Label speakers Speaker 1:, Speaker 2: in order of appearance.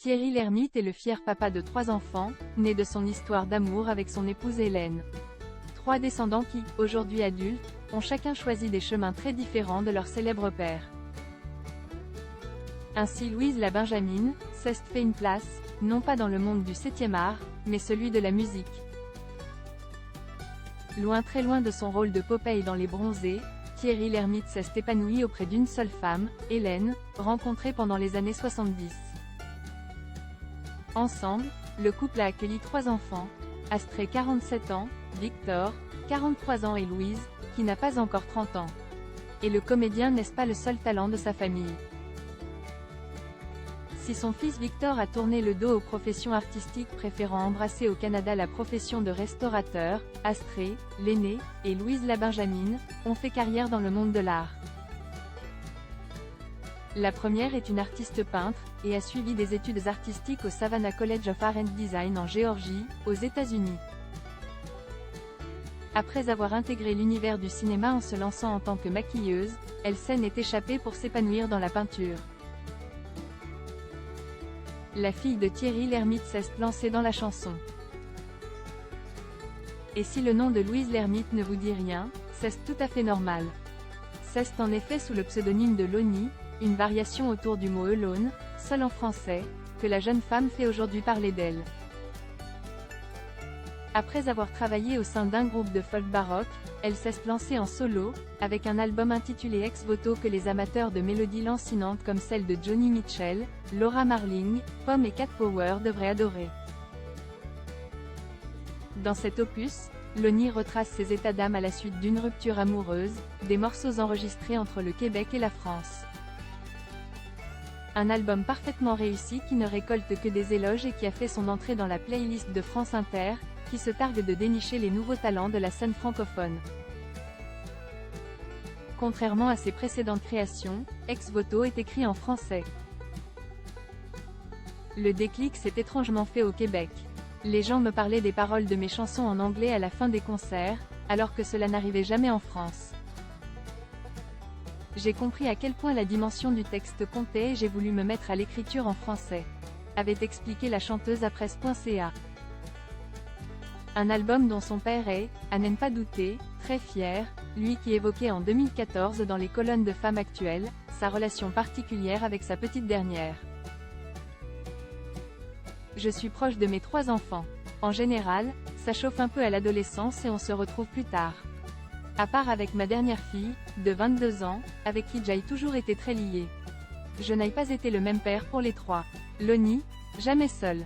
Speaker 1: Thierry Lhermitte est le fier papa de 3 enfants, né de son histoire d'amour avec son épouse Hélène. 3 descendants qui, aujourd'hui adultes, ont chacun choisi des chemins très différents de leur célèbre père. Ainsi Louise la Benjamine s'est fait une place, non pas dans le monde du 7e art, mais celui de la musique. Loin très loin de son rôle de Popeye dans Les Bronzés, Thierry Lhermitte s'est épanoui auprès d'une seule femme, Hélène, rencontrée pendant les années 70. Ensemble, le couple a accueilli 3 enfants, Astrée 47 ans, Victor, 43 ans et Louise, qui n'a pas encore 30 ans. Et le comédien n'est pas le seul talent de sa famille. Si son fils Victor a tourné le dos aux professions artistiques préférant embrasser au Canada la profession de restaurateur, Astrée, l'aînée, et Louise la Benjamine, ont fait carrière dans le monde de l'art. La première est une artiste peintre, et a suivi des études artistiques au Savannah College of Art and Design en Géorgie, aux États-Unis. Après avoir intégré l'univers du cinéma en se lançant en tant que maquilleuse, elle s'en est échappée pour s'épanouir dans la peinture. La fille de Thierry Lhermitte s'est lancée dans la chanson. Et si le nom de Louise Lhermitte ne vous dit rien, c'est tout à fait normal. C'est en effet sous le pseudonyme de Loni, une variation autour du mot alone, seul en français, que la jeune femme fait aujourd'hui parler d'elle. Après avoir travaillé au sein d'un groupe de folk baroque, elle s'est lancée en solo, avec un album intitulé Ex Voto que les amateurs de mélodies lancinantes comme celle de Joni Mitchell, Laura Marling, Pomme et Cat Power devraient adorer. Dans cet opus, Loni retrace ses états d'âme à la suite d'une rupture amoureuse, des morceaux enregistrés entre le Québec et la France. Un album parfaitement réussi qui ne récolte que des éloges et qui a fait son entrée dans la playlist de France Inter, qui se targue de dénicher les nouveaux talents de la scène francophone. Contrairement à ses précédentes créations, Ex Voto est écrit en français. Le déclic s'est étrangement fait au Québec. Les gens me parlaient des paroles de mes chansons en anglais à la fin des concerts, alors que cela n'arrivait jamais en France. J'ai compris à quel point la dimension du texte comptait et j'ai voulu me mettre à l'écriture en français, avait expliqué la chanteuse à presse.ca. Un album dont son père est, à n'en pas douter, très fier, lui qui évoquait en 2014 dans les colonnes de Femmes Actuelles, sa relation particulière avec sa petite dernière. Je suis proche de mes 3 enfants. En général, ça chauffe un peu à l'adolescence et on se retrouve plus tard. À part avec ma dernière fille, de 22 ans, avec qui j'ai toujours été très liée. Je n'ai pas été le même père pour les 3. Loni, jamais seul.